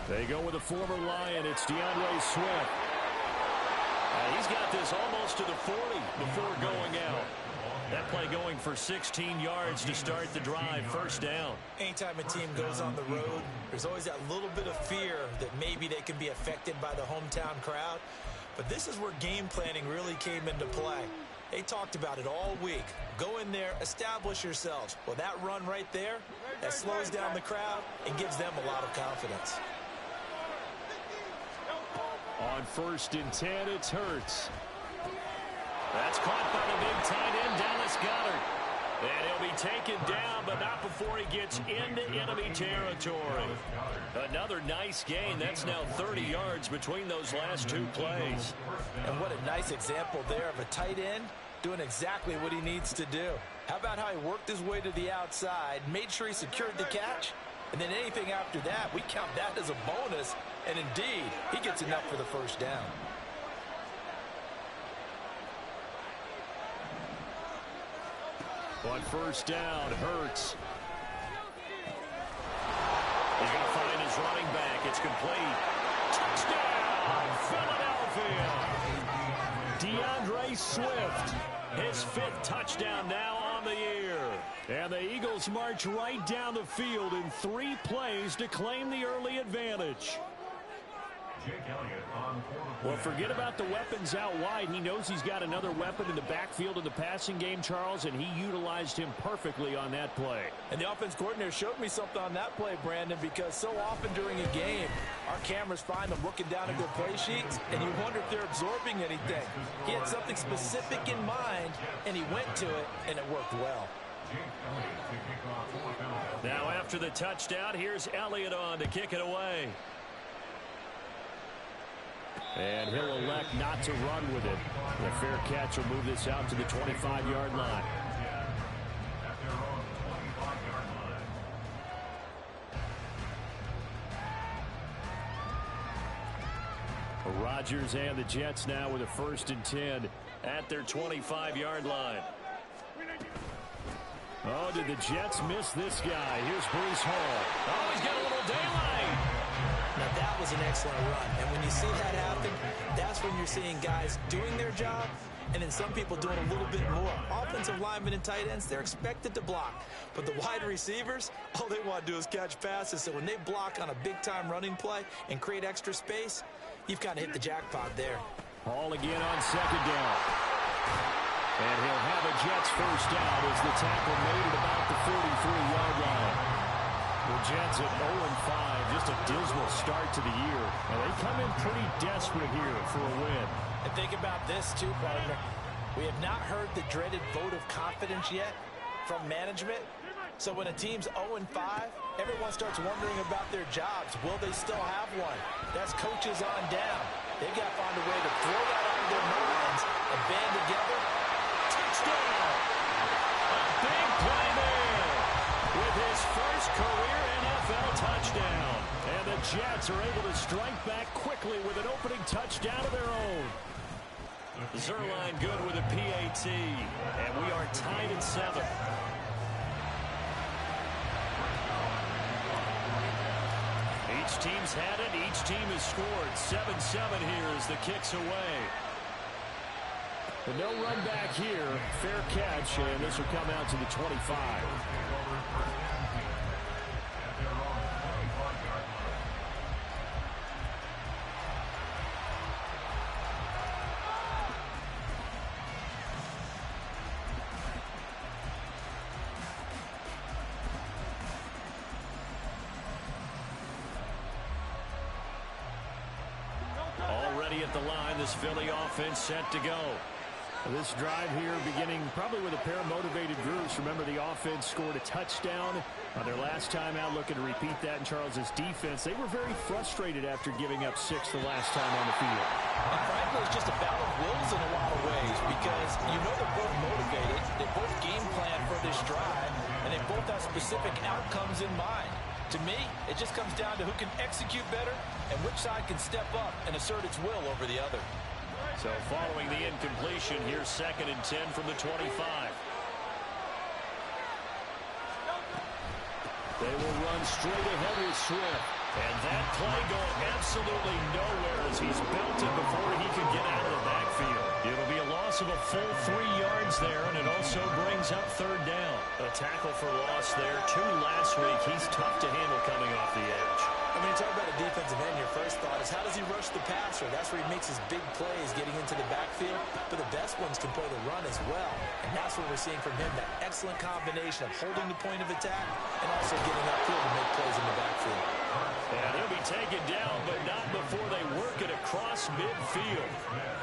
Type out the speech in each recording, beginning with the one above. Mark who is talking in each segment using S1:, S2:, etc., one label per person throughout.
S1: They go with a former Lion. It's DeAndre Swift.
S2: He's got this almost to the 40 before going out. That play going for 16 yards to start the drive. First down.
S3: Anytime a team goes on the road, there's always that little bit of fear that maybe they can be affected by the hometown crowd. But this is where game planning really came into play. They talked about it all week. Go in there, establish yourselves. Well, that run right there, that slows down the crowd and gives them a lot of confidence.
S1: On 1st and 10, it's Hurts.
S2: That's caught by the big tight end, Dallas Goedert. And he'll be taken down, but not before he gets into enemy territory. Another nice gain. That's now 30 yards between those last two plays.
S3: And what a nice example there of a tight end doing exactly what he needs to do. How about how he worked his way to the outside, made sure he secured the catch, and then anything after that, we count that as a bonus. And indeed, he gets enough for the first down.
S1: On 1st down, Hurts.
S2: He's going to find his running back. It's complete. Touchdown, Philadelphia. DeAndre Swift, his 5th touchdown now on the year.
S1: And the Eagles march right down the field in 3 plays to claim the early advantage. Well, forget about the weapons out wide. He knows he's got another weapon in the backfield in the passing game, Charles, and he utilized him perfectly on that play.
S3: And the offense coordinator showed me something on that play, Brandon, because so often during a game, our cameras find them looking down at their play sheets, and you wonder if they're absorbing anything. He had something specific in mind, and he went to it, and it worked well.
S2: Now after the touchdown, here's Elliott on to kick it away.
S1: And he'll elect not to run with it. The fair catch will move this out to the 25-yard line. Rodgers and the Jets now with a 1st and 10
S2: at their 25-yard line.
S1: Oh, did the Jets miss this guy? Here's Bruce Hall.
S2: Oh, he's got a little daylight.
S3: Now, that was an excellent run. And when you see that happen, that's when you're seeing guys doing their job and then some people doing a little bit more. Offensive linemen and tight ends, they're expected to block. But the wide receivers, all they want to do is catch passes. So when they block on a big-time running play and create extra space, you've kind of hit the jackpot there.
S1: Hall again on 2nd down. And he'll have a Jets first down as the tackle made at about the 43-yard line. The Jets at 0-5, just a dismal start to the year. And they come in pretty desperate here for a win.
S3: And think about this, too, partner. We have not heard the dreaded vote of confidence yet from management. So when a team's 0-5, everyone starts wondering about their jobs. Will they still have one? That's coaches on down. They've got to find a way to throw that out of their minds and band together.
S2: Touchdown! A big play there with his first career NFL touchdown.
S1: And the Jets are able to strike back quickly with an opening touchdown of their own.
S2: Zuerlein good with a PAT. And we are tied at 7. Each team's had it. Each team has scored. 7-7 here as the kick's away.
S1: But no run back here. Fair catch, and this will come out to the 25.
S2: Already at the line, this Philly offense set to go.
S1: This drive here beginning probably with a pair of motivated groups. Remember, the offense scored a touchdown on their last time out, looking to repeat that in Charles's defense. They were very frustrated after giving up 6 the last time on the field.
S3: And frankly, it's just a battle of wills in a lot of ways because you know they're both motivated. They both game plan for this drive, and they both have specific outcomes in mind. To me, it just comes down to who can execute better and which side can step up and assert its will over the other.
S2: So following the incompletion, here's 2nd and 10 from the 25.
S1: They will run straight ahead with Swift.
S2: And that play going absolutely nowhere as he's belted before he can get out of the backfield. It'll be a loss of a full 3 yards there, and it also brings up third down. A tackle for loss there. 2 last week. He's tough to handle coming off the edge.
S3: I mean, you talk about a defensive end, your first thought is how does he rush the passer? That's where he makes his big plays getting into the backfield. But the best ones can play the run as well. And that's what we're seeing from him, that excellent combination of holding the point of attack and also getting upfield to make plays in the backfield.
S2: And he'll be taken down, but not before they work it across midfield.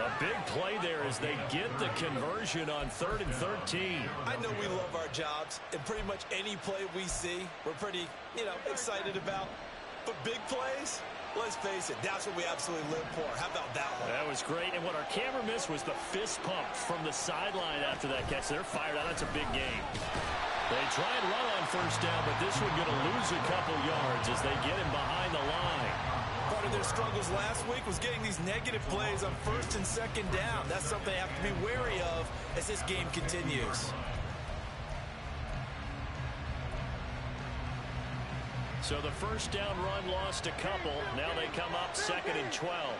S2: A big play there as they get the conversion on 3rd and 13.
S3: I know we love our jobs, and pretty much any play we see, we're pretty, excited about. But big plays, let's face it, that's what we absolutely live for. How about that one?
S2: That was great. And what our camera missed was the fist pump from the sideline after that catch. They're fired out. That's a big game. They try and run on first down, but this one going to lose a couple yards as they get him behind the line.
S3: Part of their struggles last week was getting these negative plays on 1st and 2nd down. That's something they have to be wary of as this game continues.
S2: So the first down run lost a couple. Now they come up 2nd and 12.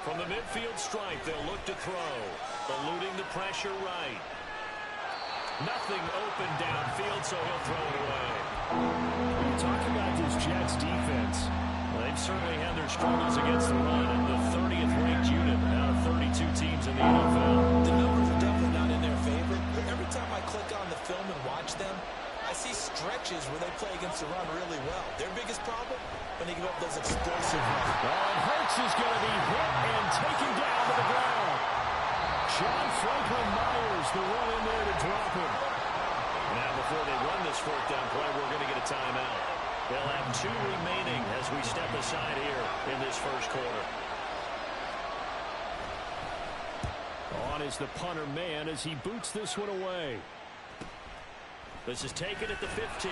S2: From the midfield stripe, they'll look to throw. Eluding the pressure right. Nothing open downfield, so he'll throw it away.
S1: Talking about this Jets defense,
S2: they've certainly had their struggles against the run, and the 30th ranked unit out of 32 teams in the NFL.
S3: The numbers are definitely not in their favor, but every time I click on the film and watch them, I see stretches where they play against the run really well. Their biggest problem, when they give up those explosive runs.
S1: And Hurts is going to be hit and taken down to the ground. John Franklin Myers, the one in there to drop him.
S2: Now, before they run this 4th down play, we're going to get a timeout. They'll have 2 remaining as we step aside here in this first quarter.
S1: On is the punter man as he boots this one away.
S2: This is taken at the 15.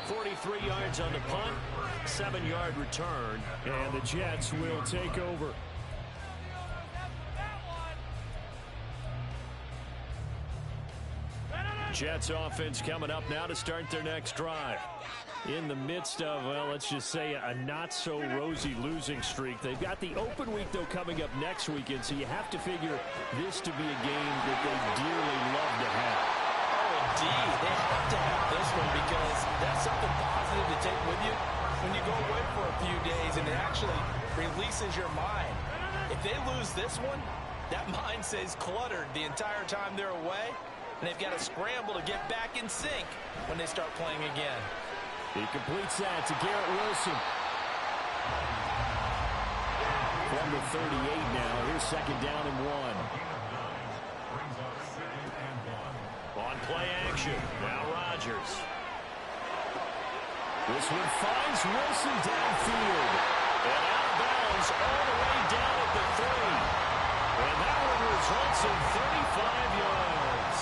S2: 43 yards on the punt, 7-yard return,
S1: and the Jets will take over.
S2: Jets offense coming up now to start their next drive.
S1: In the midst of, well, let's just say a not-so-rosy losing streak. They've got the open week, though, coming up next weekend, so you have to figure this to be a game that they dearly love to have.
S3: Oh, indeed. They have to have this one because that's something positive to take with you when you go away for a few days, and it actually releases your mind. If they lose this one, that mind stays cluttered the entire time they're away, and they've got to scramble to get back in sync when they start playing again.
S1: He completes that to Garrett Wilson. From the 38 now. Here's 2nd down and 1.
S2: On play action. Now Rodgers.
S1: This one finds Wilson downfield.
S2: And out of bounds all the way down at the 3. And that one results in 35 yards.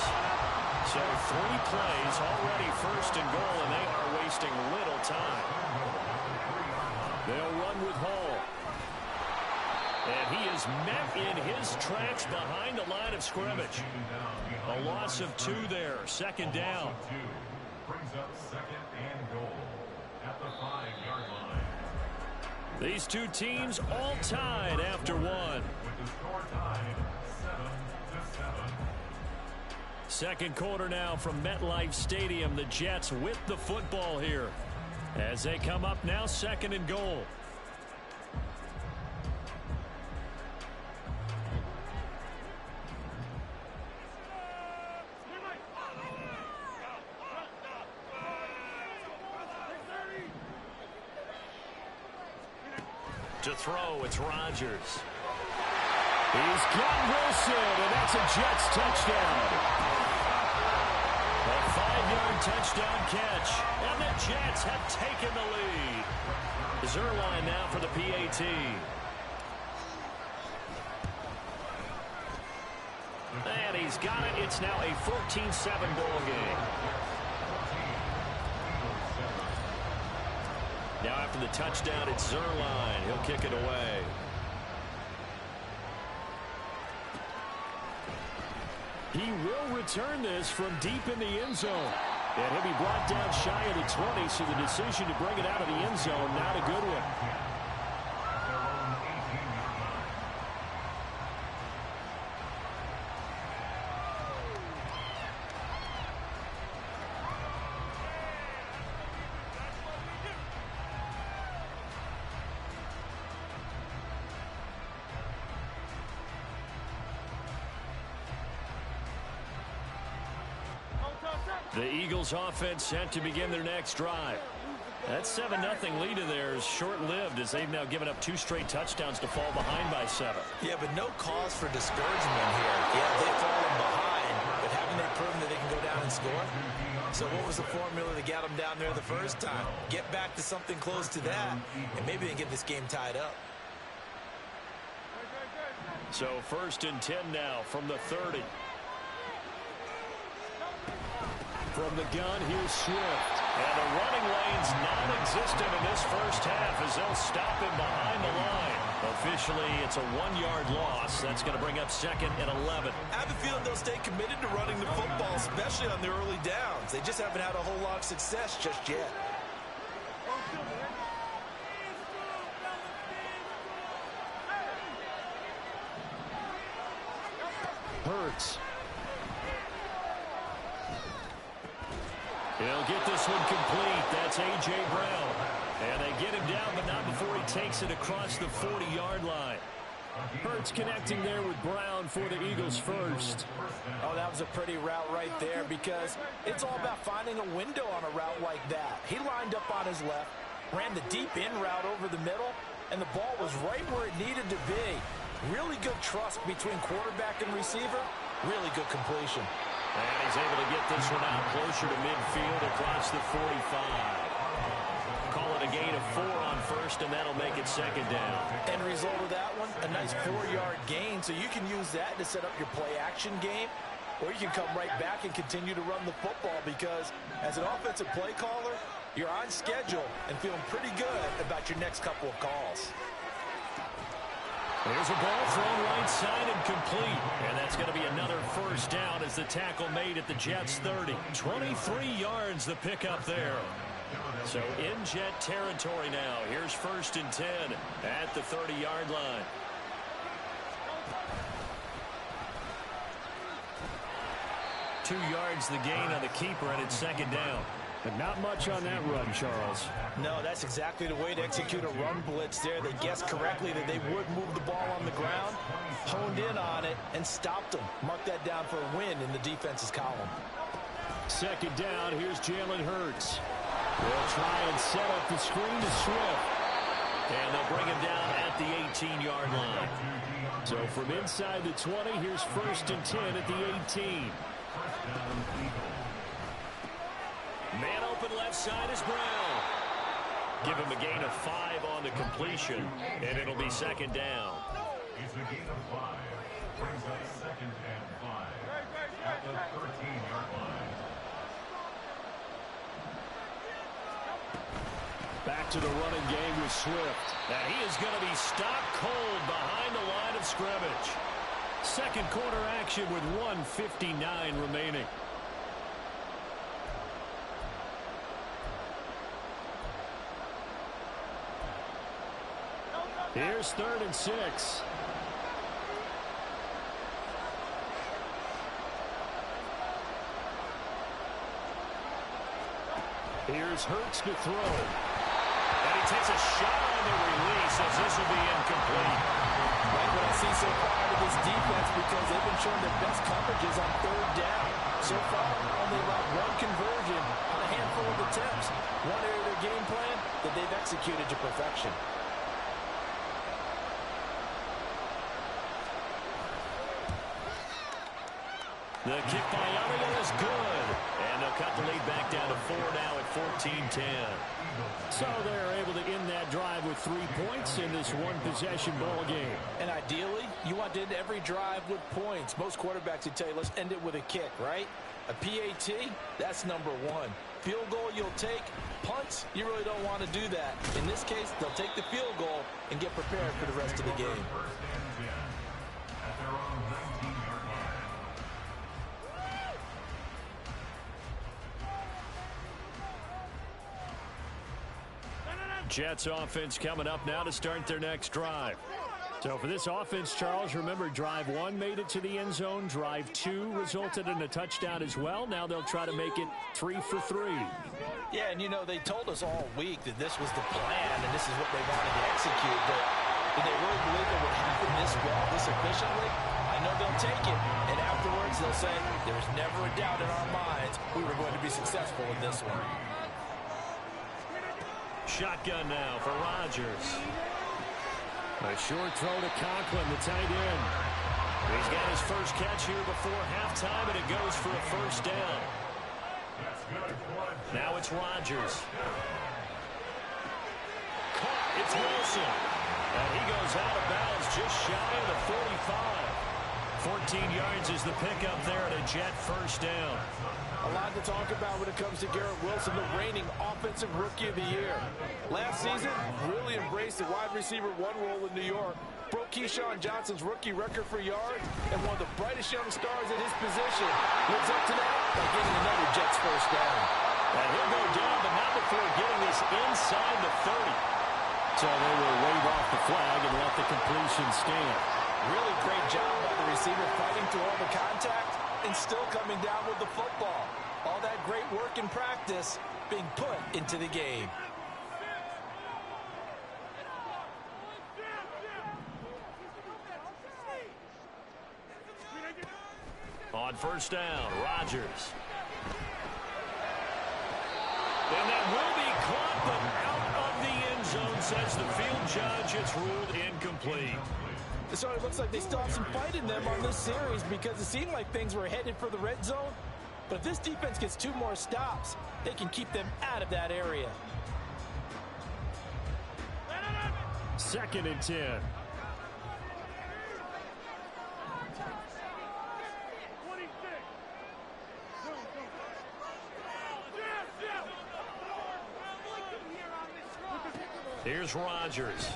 S2: So 3 plays already 1st and goal, and they are wasting little time.
S1: They'll run with Hall.
S2: And he is met in his tracks behind the line of scrimmage. A loss of 2 there. 2nd down.
S4: Brings up 2nd and goal at the 5-yard line.
S2: These 2 teams all tied after 1.
S4: With the score tied 7-7.
S2: Second quarter now from MetLife Stadium. The Jets with the football here as they come up now 2nd and goal. To throw, it's Rodgers.
S1: He's got Wilson, and that's a Jets touchdown.
S2: A 5-yard touchdown catch, and the Jets have taken the lead. Zuerlein now for the PAT. And he's got it. It's now a 14-7 ball game. Now after the touchdown, it's Zuerlein. He'll kick it away.
S1: He will return this from deep in the end zone. And he'll be brought down shy of the 20, so the decision to bring it out of the end zone, not a good one. The Eagles offense set to begin their next drive. That 7-0 lead of theirs short-lived as they've now given up 2 straight touchdowns to fall behind by 7.
S3: Yeah, but no cause for discouragement here. Yeah, they've fallen behind, but haven't they proven that they can go down and score? So what was the formula that got them down there the first time? Get back to something close to that, and maybe they can get this game tied up.
S1: So 1st and 10 now from the 30. From the gun, here's Swift.
S2: And the running lane's non-existent in this first half as they'll stop him behind the line. Officially, it's a 1-yard loss. That's going to bring up 2nd and 11.
S3: I have a feeling they'll stay committed to running the football, especially on the early downs. They just haven't had a whole lot of success just yet.
S1: Hurts.
S2: He'll get this one complete. That's A.J. Brown. And they get him down, but not before he takes it across the 40-yard line.
S1: Hurts connecting there with Brown for the Eagles first.
S3: Oh, that was a pretty route right there because it's all about finding a window on a route like that. He lined up on his left, ran the deep in route over the middle, and the ball was right where it needed to be. Really good trust between quarterback and receiver. Really good completion.
S2: And he's able to get this one out closer to midfield across the 45. Call it a gain of 4 on first, and that'll make it 2nd down.
S3: End result of that one, a nice 4-yard gain, so you can use that to set up your play-action game, or you can come right back and continue to run the football because as an offensive play caller, you're on schedule and feeling pretty good about your next couple of calls.
S2: There's a ball thrown right side and complete. And that's going to be another 1st down as the tackle made at the Jets' 30. 23 yards the pickup there. So in Jet territory now. Here's 1st and 10 at the 30-yard line. Two yards the gain on the keeper, and it's 2nd down.
S1: But not much on that run, Charles.
S3: No, that's exactly the way to execute a run blitz there. They guessed correctly that they would move the ball on the ground, honed in on it, and stopped them. Mark that down for a win in the defense's column.
S1: 2nd down, here's Jalen Hurts. They'll try and set up the screen to Swift.
S2: And they'll bring him down at the 18-yard line.
S1: So from inside the 20, here's 1st and 10 at the 18.
S2: Man open left side is Brown. Give him a gain of 5 on the completion, and it'll be 2nd down.
S4: It's a gain of 5. Brings up 2nd and 5 at the 13-yard line.
S1: Back to the running game with Swift.
S2: And he is going to be stopped cold behind the line of scrimmage.
S1: 2nd quarter action with 1:59 remaining. Here's 3rd and 6. Here's Hurts to throw.
S2: And he takes a shot on the release as this will be incomplete.
S3: Like what I see so far out of this defense because they've been showing their best coverages on 3rd down. So far, only allowed 1 conversion on a handful of attempts. One area of their game plan that they've executed to perfection.
S2: The kick by Elliott is good. And they'll cut the lead back down to 4 now at 14-10.
S1: So they're able to end that drive with 3 points in this one-possession ball game.
S3: And ideally, you want to end every drive with points. Most quarterbacks would tell you, let's end it with a kick, right? A PAT, that's number 1. Field goal you'll take. Punts, you really don't want to do that. In this case, they'll take the field goal and get prepared for the rest of the game.
S4: 1st and 10 at their own 19-yard line.
S2: Jets offense coming up now to start their next drive. So for this offense, Charles, remember drive 1 made it to the end zone. Drive 2 resulted in a touchdown as well. Now they'll try to make it 3 for 3.
S3: Yeah, and you know, they told us all week that this was the plan and this is what they wanted to execute. But did they really believe it would happen this well, this efficiently? I know they'll take it, and afterwards they'll say, there's never a doubt in our minds we were going to be successful in this one.
S2: Shotgun now for Rodgers. A short throw to Conklin, the tight end. He's got his first catch here before halftime, and it goes for a first down. Now it's Rodgers. Caught. It's Wilson. And he goes out of bounds just shy of the 45. 14 yards is the pickup there at a Jet first down.
S3: A lot to talk about when it comes to Garrett Wilson, the reigning offensive rookie of the year. Last season, really embraced the wide receiver 1 role in New York. Broke Keyshawn Johnson's rookie record for yards and one of the brightest young stars at his position. Lives up to that by getting another Jets first down.
S2: And he'll go down, but not before getting this inside the 30. So they will wave off the flag and let the completion stand.
S3: Really great job by the receiver fighting through all the contact and still coming down with the football. All that great work in practice being put into the game.
S2: On first down, Rodgers. And that will be caught, but out of the end zone, says the field judge. It's ruled incomplete.
S3: So it looks like they still have some fight in them on this series because it seemed like things were headed for the red zone. But if this defense gets 2 more stops, they can keep them out of that area.
S2: 2nd and 10. Here's Rodgers.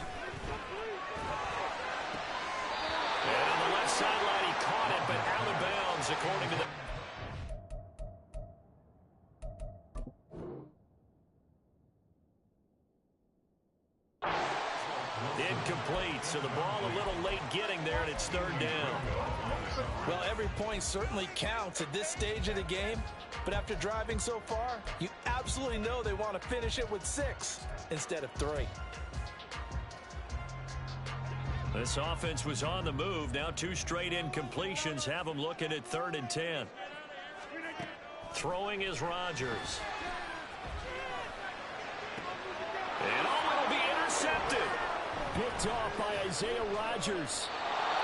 S2: And on the left sideline, he caught it, but out of bounds, according to the... Incomplete, so the ball a little late getting there, and it's 3rd down.
S3: Well, every point certainly counts at this stage of the game, but after driving so far, you absolutely know they want to finish it with 6 instead of 3.
S2: This offense was on the move. Now 2 straight incompletions have them looking at 3rd and 10. Throwing is Rodgers. And it'll be intercepted. Picked off by Isaiah Rodgers.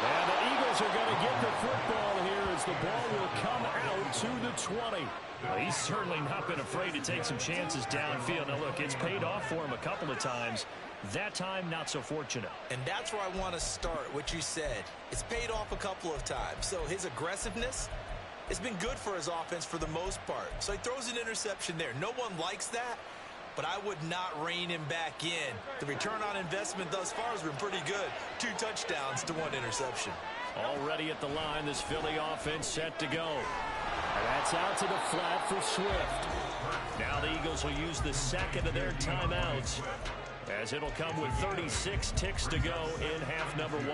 S2: And the Eagles are going to get the football here as the ball will come out to the 20. Well, he's certainly not been afraid to take some chances downfield. Now, look, it's paid off for him a couple of times. That time, not so fortunate.
S3: And that's where I want to start, what you said. It's paid off a couple of times. So his aggressiveness has been good for his offense for the most part. So he throws an interception there. No one likes that, but I would not rein him back in. The return on investment thus far has been pretty good. 2 touchdowns to 1 interception.
S2: Already at the line, this Philly offense set to go. And that's out to the flat for Swift. Now the Eagles will use the 2nd of their timeouts, as it'll come with 36 ticks to go in half number 1.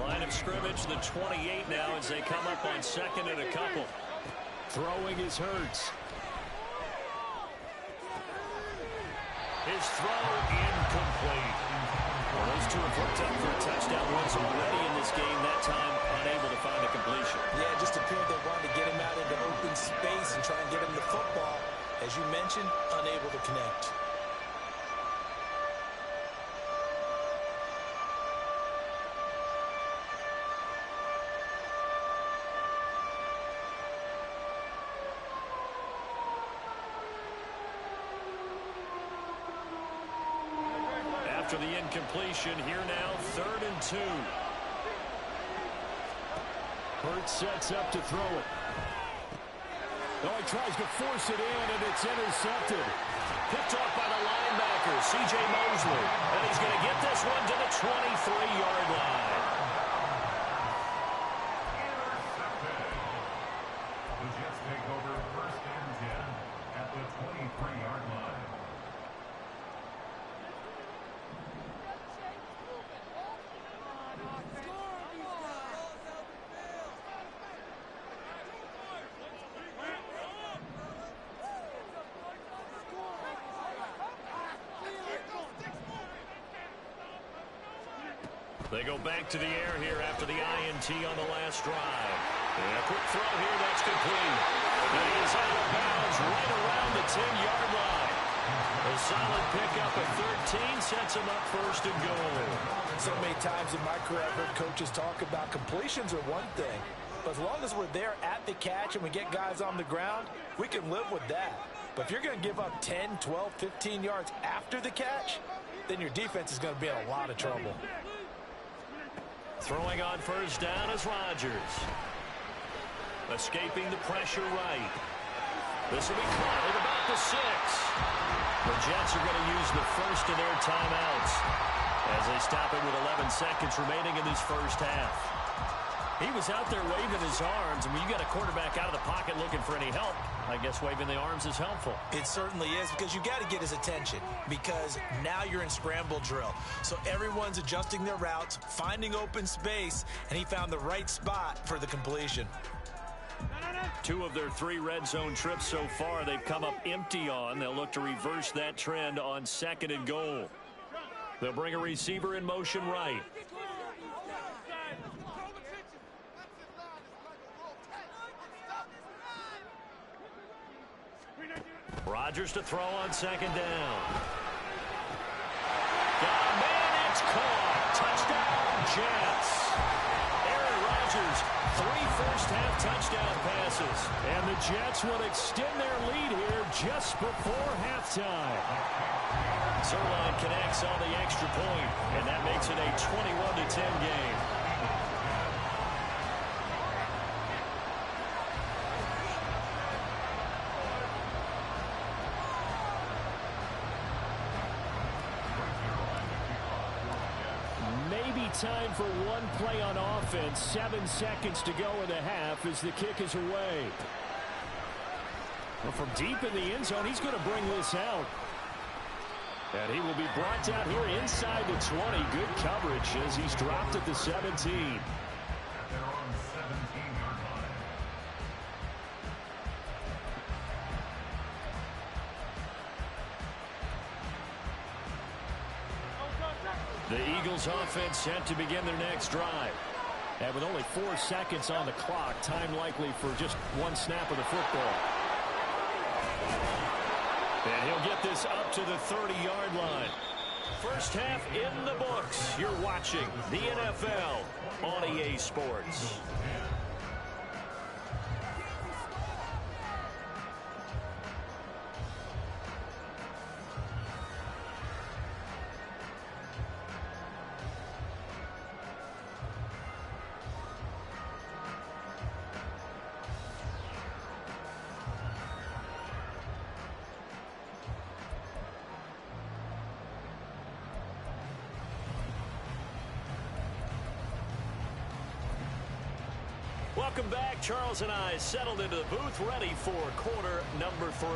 S2: Line of scrimmage, the 28 now as they come up on 2nd and a couple. Throwing is Hurts. His throw incomplete. Well, those 2 have hooked up for a touchdown once already in this game, that time unable to find a completion.
S3: Yeah, it just appeared they wanted to get him out into open space and try and get him the football. As you mentioned, unable to connect.
S2: After the incompletion, here now, 3rd and 2. Hurts sets up to throw it. Oh, he tries to force it in, and it's intercepted. Picked off by the linebacker, C.J. Mosley. And he's going to get this one to the 23-yard line.
S4: The Jets take over 1st and 10 at the 23-yard line.
S2: They go back to the air here after the INT on the last drive. And a quick throw here, that's complete. And he is out of bounds right around the 10-yard line. A solid pickup at 13 sets him up first and goal.
S3: So many times in my career, I've heard coaches talk about completions are one thing. But as long as we're there at the catch and we get guys on the ground, we can live with that. But if you're going to give up 10, 12, 15 yards after the catch, then your defense is going to be in a lot of trouble.
S2: Throwing on first down is Rodgers. Escaping the pressure right. This will be caught at about the 6. The Jets are going to use the first of their timeouts as they stop it with 11 seconds remaining in this first half. He was out there waving his arms, and when you got a quarterback out of the pocket looking for any help, I guess waving the arms is helpful.
S3: It certainly is, because you got to get his attention, because now you're in scramble drill. So everyone's adjusting their routes, finding open space, and he found the right spot for the completion.
S2: 2 of their 3 red zone trips so far they've come up empty on. They'll look to reverse that trend on 2nd and goal. They'll bring a receiver in motion right. Rodgers to throw on 2nd down. Got a man, it's caught. Touchdown, Jets. Aaron Rodgers, 3 first-half touchdown passes.
S1: And the Jets will extend their lead here just before halftime.
S2: Zerline connects on the extra point, and that makes it a 21-10 game.
S1: Time for one play on offense. 7 seconds to go in the half as the kick is away. Well, from deep in the end zone, he's going to bring this out. And he will be brought down here inside the 20. Good coverage as he's dropped at the 17.
S2: The Eagles offense set to begin their next drive.
S1: And with only 4 seconds on the clock, time likely for just one snap of the football.
S2: And he'll get this up to the 30-yard line. First half in the books. You're watching the NFL on EA Sports. Welcome back. Charles and I settled into the booth, ready for quarter number 3.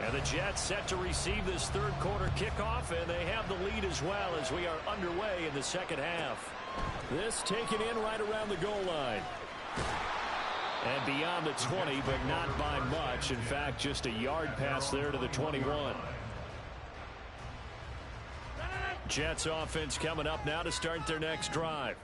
S2: And the Jets set to receive this third quarter kickoff, and they have the lead as well as we are underway in the second half.
S1: This taken in right around the goal line. And beyond the 20, but not by much. In fact, just a yard pass there to the 21.
S2: Jets offense coming up now to start their next drive.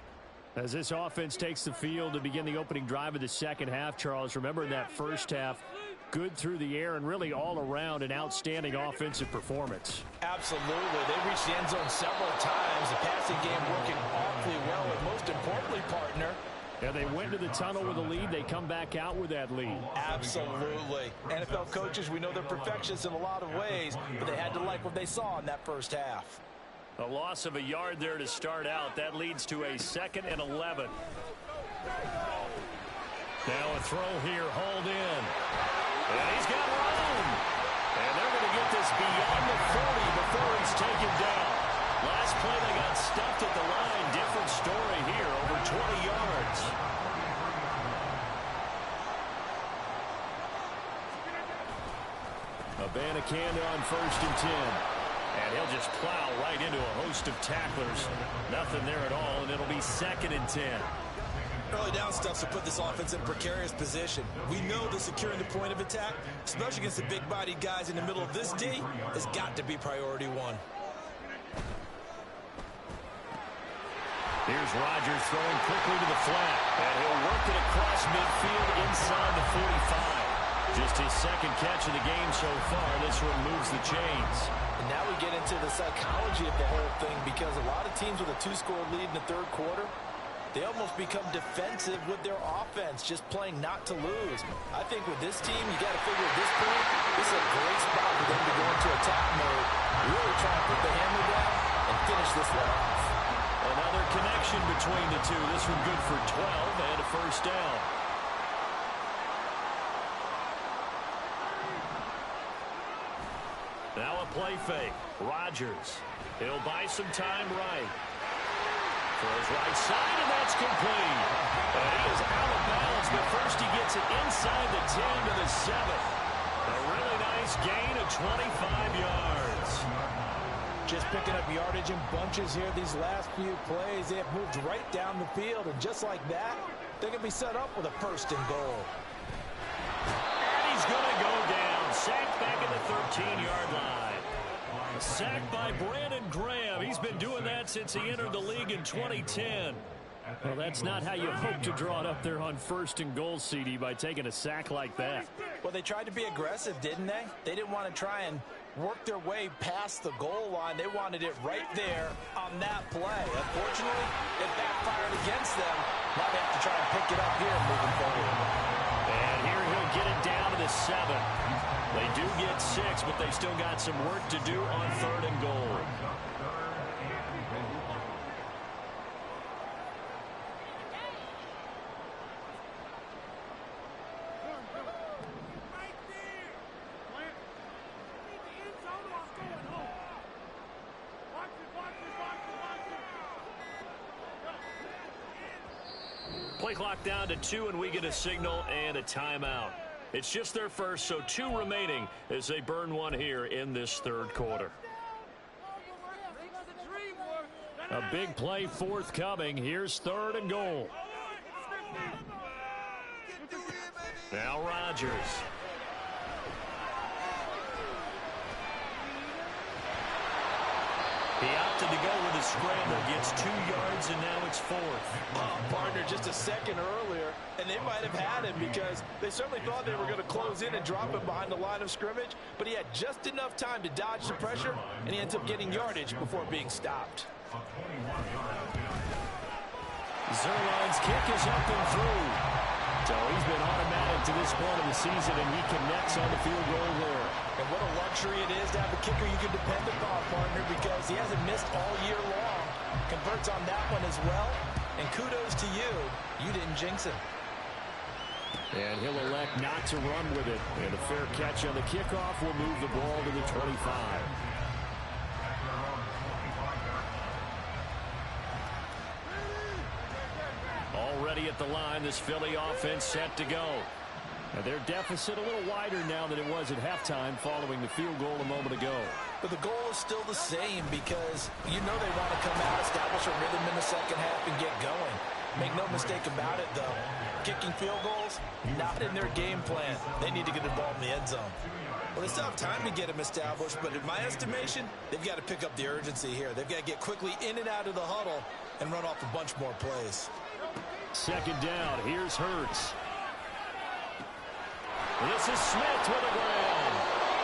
S1: As this offense takes the field to begin the opening drive of the second half, Charles, remember in that first half, good through the air and really all around an outstanding offensive performance.
S3: Absolutely. They reached the end zone several times. The passing game working awfully well, and most importantly, partner,
S1: Yeah, they went to the tunnel with a lead. They come back out with that lead.
S3: Absolutely. NFL coaches, we know they're perfectionists in a lot of ways, but they had to like what they saw in that first half.
S2: A loss of a yard there to start out. That leads to a 2nd and 11. Now a throw here, hauled in. And he's got room. And they're going to get this beyond the 40 before he's taken down. Last play they got stuffed at the line. Different story here, over 20 yards.
S1: Abanikanda on 1st and 10.
S2: And he'll just plow right into a host of tacklers. Nothing there at all, and it'll be 2nd and 10.
S3: Early down stuff to put this offense in a precarious position. We know that securing the point of attack, especially against the big-bodied guys in the middle of this D, has got to be priority one.
S2: Here's Rodgers throwing quickly to the flat, and he'll work it across midfield inside the 45. Just his 2nd catch of the game so far. This one moves the chains.
S3: And now we get into the psychology of the whole thing, because a lot of teams with a 2-score lead in the 3rd quarter, they almost become defensive with their offense, just playing not to lose. I think with this team, you got to figure at this point, this is a great spot for them to go into attack mode, really try to put the hammer down and finish this one off.
S2: Another connection between the two. This one good for 12 and a 1st down. Now a play fake. Rodgers. He'll buy some time right. Throws right side, and that's complete. And he is out of bounds, but first he gets it inside the 10 to the 7. A really nice gain of 25 yards.
S3: Just picking up yardage in bunches here these last few plays. They have moved right down the field, and just like that, they can be set up with a 1st and goal.
S2: And he's going to go down. Sacked back at the 13-yard line. Sacked by Brandon Graham. He's been doing that since he entered the league in 2010. Well, that's not how you hope to draw it up there on 1st and goal, CD, by taking a sack like that.
S3: Well, they tried to be aggressive, didn't they? They didn't want to try and work their way past the goal line. They wanted it right there on that play. Unfortunately, it backfired against them. Now they have to try and pick it up here moving forward.
S2: And here he'll get it down to the 7. They do get 6, but they still got some work to do on 3rd and goal. Play clock down to 2, and we get a signal and a timeout. It's just their first, so 2 remaining as they burn one here in this 3rd quarter. A big play forthcoming. Here's 3rd and goal. Now Rodgers. He opted to go with a scramble, gets 2 yards, and now it's 4th.
S3: Oh, partner, just a second earlier, and they might have had him because they certainly thought they were going to close in and drop him behind the line of scrimmage, but he had just enough time to dodge the pressure, and he ends up getting yardage before being stopped.
S2: Zuerlein's kick is up and through. So he's been automatic to this point of the season, and he connects on the field goal there.
S3: And what a luxury it is to have a kicker you can depend upon, partner, because he hasn't missed all year long. Converts on that one as well. And kudos to you. You didn't jinx him.
S2: And he'll elect not to run with it. And a fair catch on the kickoff will move the ball to the 25. Already at the line, this Philly offense set to go. And their deficit a little wider now than it was at halftime following the field goal a moment ago.
S3: But the goal is still the same because you know they want to come out, establish a rhythm in the 2nd half, and get going. Make no mistake about it, though. Kicking field goals, not in their game plan. They need to get the ball in the end zone. Well, they still have time to get them established, but in my estimation, they've got to pick up the urgency here. They've got to get quickly in and out of the huddle and run off a bunch more plays.
S2: 2nd down. Here's Hurts. This is Smith with a grab.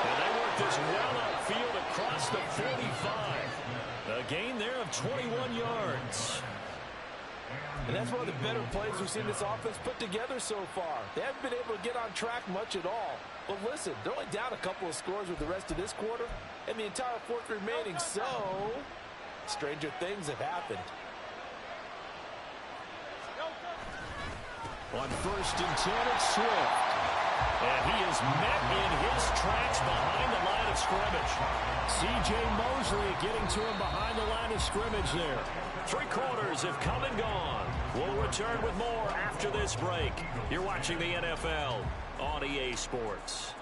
S2: And they work this well upfield across the 45. A gain there of 21 yards.
S3: And that's one of the better plays we've seen this offense put together so far. They haven't been able to get on track much at all. But listen, they're only down a couple of scores with the rest of this quarter and the entire 4th remaining. So, stranger things have happened.
S2: On 1st and 10, it's Swift. And he is met in his tracks behind the line of scrimmage. C.J. Mosley getting to him behind the line of scrimmage there. 3 quarters have come and gone. We'll return with more after this break. You're watching the NFL on EA Sports.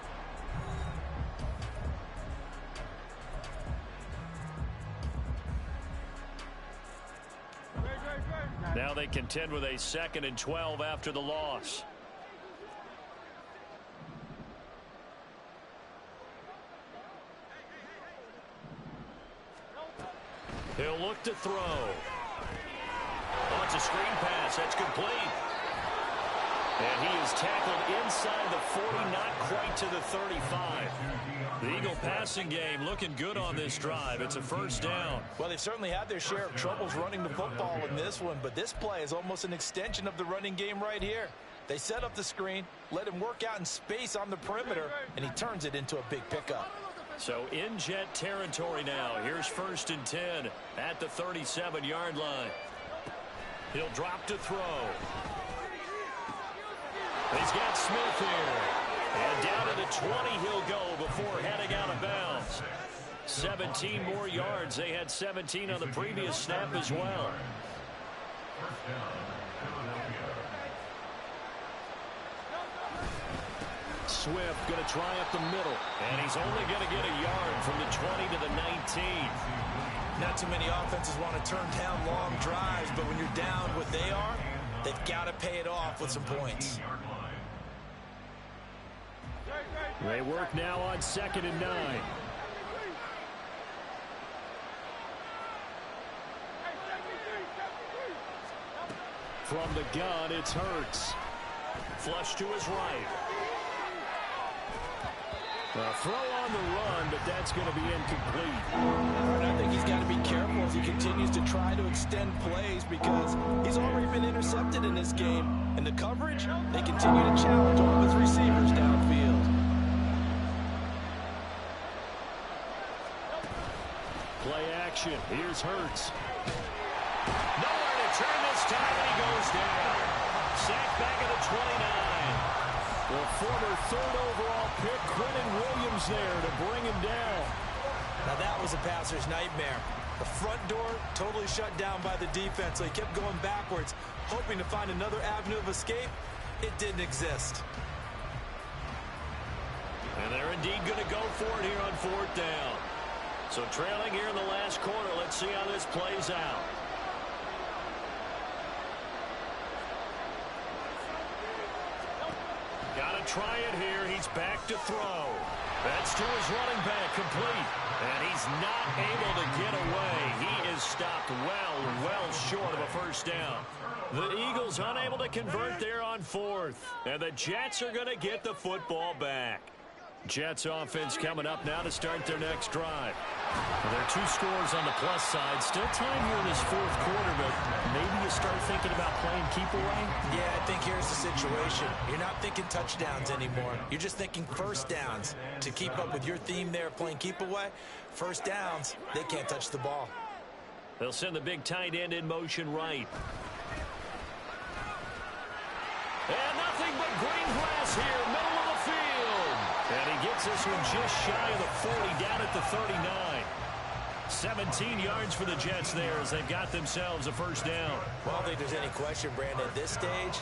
S2: Now they contend with a 2nd and 12 after the loss. He'll look to throw. Oh, it's a screen pass. That's complete. And he is tackled inside the 40, not quite to the 35. The Eagle passing game looking good on this drive. It's a first down.
S3: Well, they've certainly had their share of troubles running the football in this one, but this play is almost an extension of the running game right here. They set up the screen, let him work out in space on the perimeter, and he turns it into a big pickup.
S2: So in Jet territory now. Here's 1st and 10 at the 37-yard line. He'll drop to throw. He's got Smith here. And down to the 20 he'll go before heading out of bounds. 17 more yards. They had 17 on the previous snap as well. Swift going to try up the middle. And he's only going to get a yard from the 20 to the 19.
S3: Not too many offenses want to turn down long drives, but when you're down what they are, they've got to pay it off with some points.
S2: They work now on 2nd and 9. From the gun, it's Hurts. Flush to his right. A throw on the run, but that's going to be incomplete.
S3: I think he's got to be careful as he continues to try to extend plays because he's already been intercepted in this game. And the coverage, they continue to challenge all of his receivers downfield.
S2: Play action. Here's Hurts. Nowhere to turn this time, and he goes down. Sacked back at the 29. The former 3rd overall pick, Quentin Williams there to bring him down.
S3: Now that was a passer's nightmare. The front door totally shut down by the defense, so he kept going backwards, hoping to find another avenue of escape. It didn't exist.
S2: And they're indeed going to go for it here on 4th down. So trailing here in the last quarter, let's see how this plays out. Got to try it here. He's back to throw. That's to his running back, complete. And he's not able to get away. He is stopped well short of a first down. The Eagles unable to convert there on 4th. And the Jets are going to get the football back. Jets offense coming up now to start their next drive. Well, there are 2 scores on the plus side. Still time here in this 4th quarter, but maybe you start thinking about playing keep away?
S3: Yeah, I think here's the situation. You're not thinking touchdowns anymore. You're just thinking first downs. To keep up with your theme there, playing keep away, first downs, they can't touch the ball.
S2: They'll send the big tight end in motion right. And nothing but green grass here, middle of the field. And he gets this one just shy of the 40, down at the 39. 17 yards for the Jets there as they've got themselves a first down.
S3: Well, I don't think there's any question, Brandon, at this stage,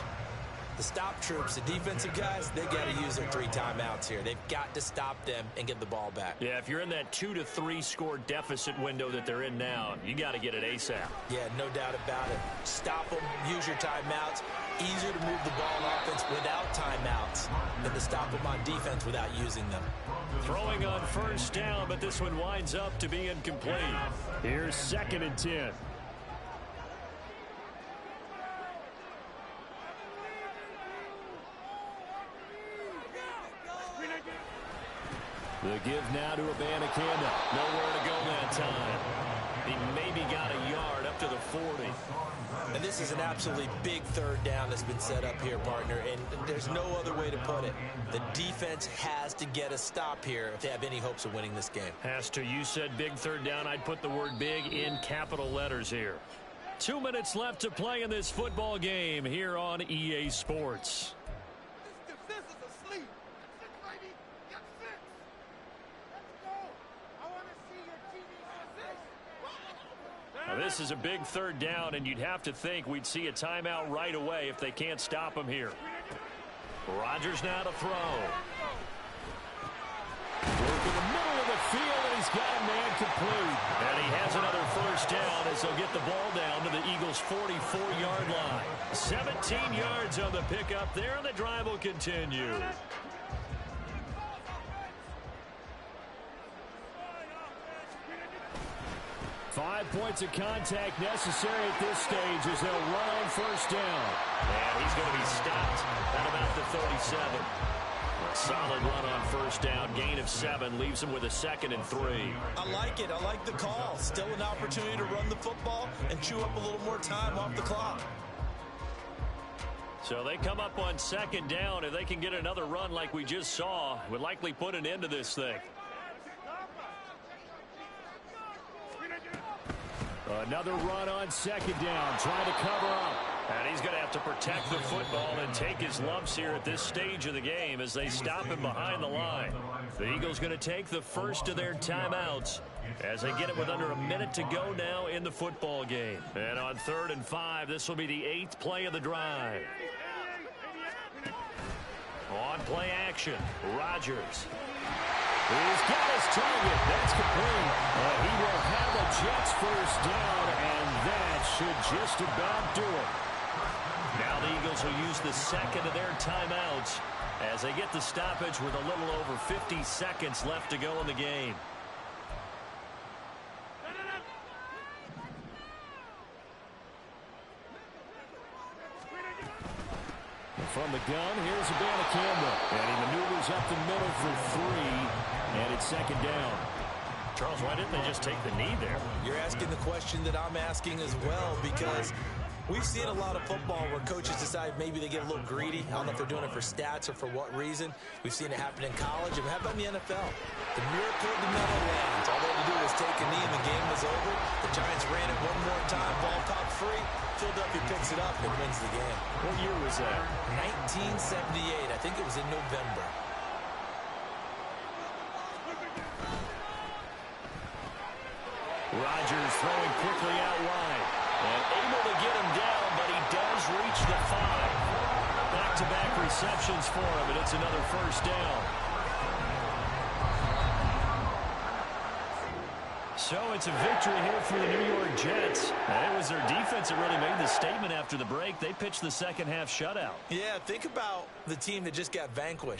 S3: the stop troops, the defensive guys, they got to use their 3 timeouts here. They've got to stop them and get the ball back.
S2: Yeah, if you're in that 2 to 3 score deficit window that they're in now, you got to get it ASAP.
S3: Yeah, no doubt about it. Stop them, use your timeouts. Easier to move the ball on offense without timeouts than to stop them on defense without using them.
S2: Throwing on first down, but this one winds up to be incomplete. Here's 2nd and 10. The give now to Abanikanda. Nowhere to go that time. He maybe got a yard up to the 40.
S3: And this is an absolutely big 3rd down that's been set up here, partner, and there's no other way to put it. The defense has to get a stop here if they have any hopes of winning this game.
S2: Has to. You said big 3rd down. I'd put the word big in capital letters here. 2 minutes left to play in this football game here on EA Sports. Now, this is a big 3rd down, and you'd have to think we'd see a timeout right away if they can't stop him here. Rodgers now to throw. Work in the middle of the field, and he's got a man complete. And he has another first down as they'll get the ball down to the Eagles' 44-yard line. 17 yards on the pickup there, and the drive will continue.
S1: Five points of contact necessary at this stage as they'll run on first down.
S2: And he's going to be stopped at about the 37. A solid run on first down. Gain of 7 leaves him with a 2nd and 3.
S3: I like it. I like the call. Still an opportunity to run the football and chew up a little more time off the clock.
S2: So they come up on 2nd down. If they can get another run like we just saw, would likely put an end to this thing.
S1: Another run on 2nd down, trying to cover up.
S2: And he's going to have to protect the football and take his lumps here at this stage of the game as they stop him behind the line. The Eagles going to take the first of their timeouts as they get it with under a minute to go now in the football game. And on 3rd and 5, this will be the 8th play of the drive. On play action, Rodgers.
S1: He's got his target. That's complete. He will have the Jets first down, and that should just about do it.
S2: Now the Eagles will use the 2nd of their timeouts as they get the stoppage with a little over 50 seconds left to go in the game.
S1: From the gun, here's Abanikanda. And he maneuvers up the middle for 3, and it's 2nd down.
S2: Charles, why didn't they just take the knee there?
S3: You're asking the question that I'm asking as well, because we've seen a lot of football where coaches decide maybe they get a little greedy. I don't know if they're doing it for stats or for what reason. We've seen it happen in college, and how about in the NFL? The miracle of the Meadowlands. All they had to do was take a knee and the game was over. The Giants ran it one more time, ball caught free. Philadelphia picks it up and wins the game.
S2: What year was that?
S3: 1978. I think it was in November.
S2: Rodgers throwing quickly out wide. And able to get him down, but he does reach the 5. Back-to-back receptions for him, and it's another first down. So it's a victory here for the New York Jets. And it was their defense that really made the statement after the break. They pitched the second half shutout.
S3: Yeah, think about the team that just got vanquished.